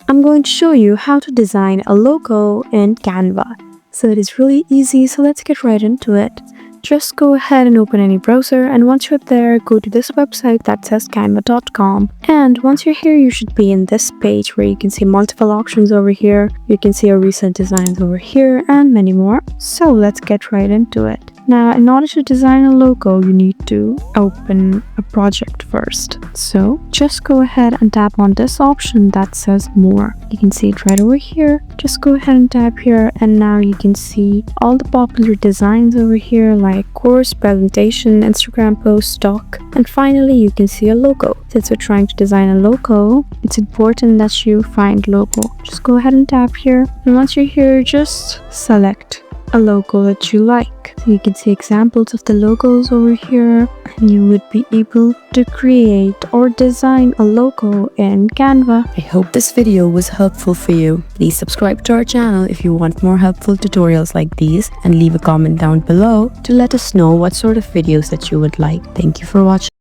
I'm going to show you how to design a logo in Canva. So it is really easy, so let's get right into it. Just go ahead and open any browser, and once you're there, go to this website that says canva.com. And once you're here, you should be in this page where you can see multiple options over here. You can see our recent designs over here and many more. So let's get right into it. Now, in order to design a logo, you need to open a project first. So just go ahead and tap on this option that says more. You can see it right over here. Just go ahead and tap here, and now you can see all the popular designs over here like course, presentation, Instagram post, stock, and finally you can see a logo. Since we're trying to design a logo, it's important that you find logo. Just go ahead and tap here, and once you're here, just select a logo that you like. So you can see examples of the logos over here, and you would be able to create or design a logo in Canva. I hope this video was helpful for you. Please subscribe to our channel if you want more helpful tutorials like these, and leave a comment down below to let us know what sort of videos that you would like. Thank you for watching.